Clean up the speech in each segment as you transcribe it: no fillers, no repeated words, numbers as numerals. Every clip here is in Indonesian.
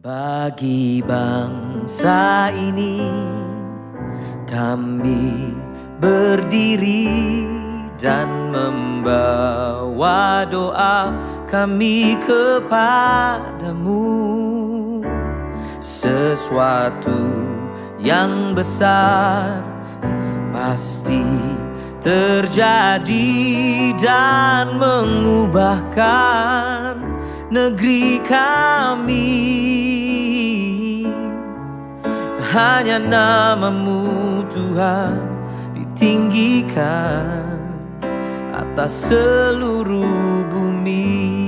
Bagi bangsa ini kami berdiri dan membawa doa kami kepadamu. Sesuatu yang besar pasti terjadi dan mengubahkan negeri kami. Hanya namamu Tuhan ditinggikan atas seluruh bumi.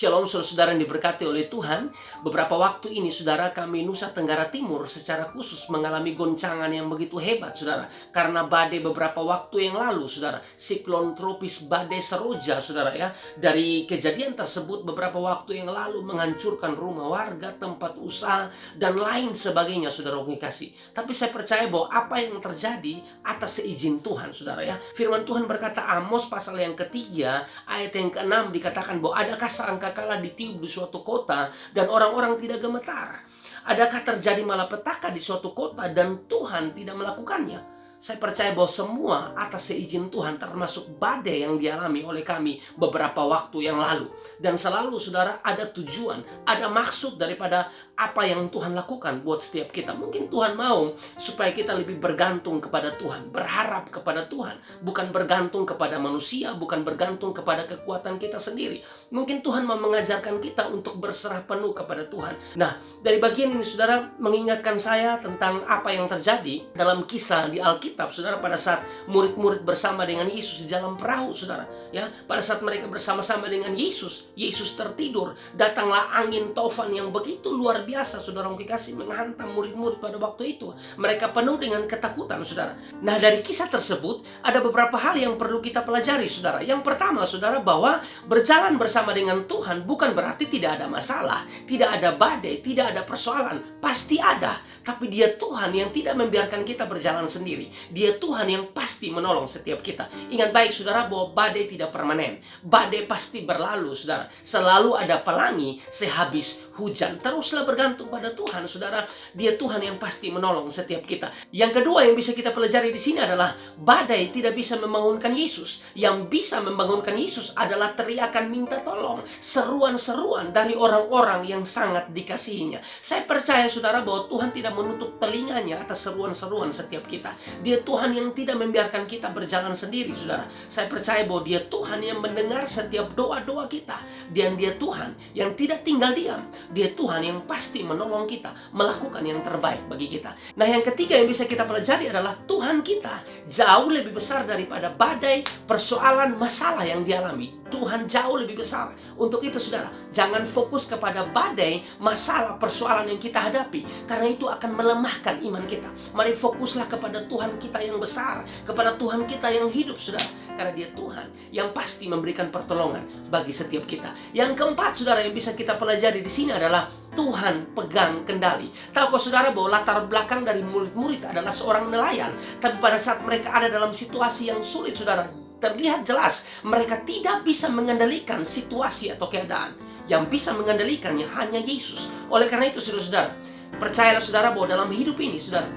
Shalom saudara-saudara yang diberkati oleh Tuhan. Beberapa waktu ini saudara, kami Nusa Tenggara Timur secara khusus mengalami goncangan yang begitu hebat saudara. Karena badai beberapa waktu yang lalu saudara, siklon tropis badai Seroja saudara ya. Dari kejadian tersebut beberapa waktu yang lalu menghancurkan rumah warga, tempat usaha dan lain sebagainya saudara kasih. Tapi saya percaya bahwa apa yang terjadi atas seizin Tuhan saudara ya. Firman Tuhan berkata, Amos pasal yang ketiga ayat yang ke-6 dikatakan bahwa adakah sangkakala ditiup di suatu kota dan orang-orang tidak gemetar? Adakah terjadi malapetaka di suatu kota dan Tuhan tidak melakukannya? Saya percaya bahwa semua atas seizin Tuhan, termasuk badai yang dialami oleh kami beberapa waktu yang lalu. Dan selalu saudara ada tujuan, ada maksud daripada apa yang Tuhan lakukan buat setiap kita. Mungkin Tuhan mau supaya kita lebih bergantung kepada Tuhan, berharap kepada Tuhan, bukan bergantung kepada manusia, bukan bergantung kepada kekuatan kita sendiri. Mungkin Tuhan mau mengajarkan kita untuk berserah penuh kepada Tuhan. Nah, dari bagian ini saudara mengingatkan saya tentang apa yang terjadi dalam kisah di Alkitab. Saudara, pada saat murid-murid bersama dengan Yesus di dalam perahu saudara ya, pada saat mereka bersama-sama dengan Yesus tertidur, datanglah angin tofan yang begitu luar biasa saudara kasih, menghantam murid-murid pada waktu itu. Mereka penuh dengan ketakutan saudara. Nah, dari kisah tersebut ada beberapa hal yang perlu kita pelajari saudara. Yang pertama saudara, bahwa berjalan bersama dengan Tuhan bukan berarti tidak ada masalah, tidak ada badai, tidak ada persoalan. Pasti ada, tapi Dia Tuhan yang tidak membiarkan kita berjalan sendiri. Dia Tuhan yang pasti menolong setiap kita. Ingat baik saudara bahwa badai tidak permanen. Badai pasti berlalu saudara. Selalu ada pelangi sehabis hujan. Teruslah bergantung pada Tuhan saudara. Dia Tuhan yang pasti menolong setiap kita. Yang kedua yang bisa kita pelajari di sini adalah badai tidak bisa membangunkan Yesus. Yang bisa membangunkan Yesus adalah teriakan minta tolong, seruan-seruan dari orang-orang yang sangat dikasihinya. Saya percaya saudara bahwa Tuhan tidak menutup telinganya atas seruan-seruan setiap kita. Dia Tuhan yang tidak membiarkan kita berjalan sendiri saudara. Saya percaya bahwa Dia Tuhan yang mendengar setiap doa-doa kita. Dan Dia Tuhan yang tidak tinggal diam. Dia Tuhan yang pasti menolong kita melakukan yang terbaik bagi kita. Nah, yang ketiga yang bisa kita pelajari adalah Tuhan kita jauh lebih besar daripada badai, persoalan, masalah yang dialami. Tuhan jauh lebih besar. Untuk itu saudara, jangan fokus kepada badai, masalah, persoalan yang kita hadapi, karena itu akan melemahkan iman kita. Mari fokuslah kepada Tuhan kita yang besar, kepada Tuhan kita yang hidup saudara, karena Dia Tuhan yang pasti memberikan pertolongan bagi setiap kita. Yang keempat saudara yang bisa kita pelajari di sini adalah Tuhan pegang kendali. Tahukah saudara bahwa latar belakang dari murid-murid adalah seorang nelayan, tapi pada saat mereka ada dalam situasi yang sulit saudara, terlihat jelas mereka tidak bisa mengendalikan situasi atau keadaan. Yang bisa mengendalikannya hanya Yesus. Oleh karena itu saudara, percayalah saudara bahwa dalam hidup ini saudara,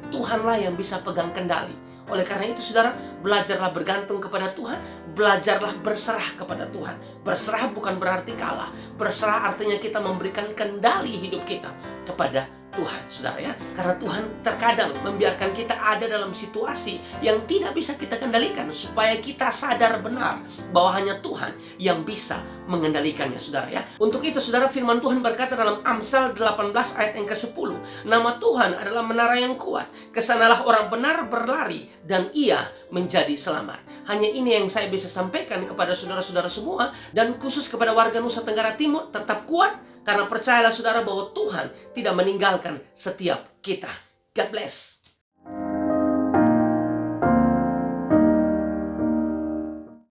Tuhanlah yang bisa pegang kendali. Oleh karena itu saudara, belajarlah bergantung kepada Tuhan, belajarlah berserah kepada Tuhan. Berserah bukan berarti kalah. Berserah artinya kita memberikan kendali hidup kita kepada Tuhan saudara ya. Karena Tuhan terkadang membiarkan kita ada dalam situasi yang tidak bisa kita kendalikan, supaya kita sadar benar bahwa hanya Tuhan yang bisa mengendalikannya saudara ya. Untuk itu saudara, firman Tuhan berkata dalam Amsal 18 ayat yang ke-10, nama Tuhan adalah menara yang kuat, kesanalah orang benar berlari dan ia menjadi selamat. Hanya ini yang saya bisa sampaikan kepada saudara-saudara semua, dan khusus kepada warga Nusa Tenggara Timur, tetap kuat, karena percayalah saudara bahwa Tuhan tidak meninggalkan setiap kita. God bless.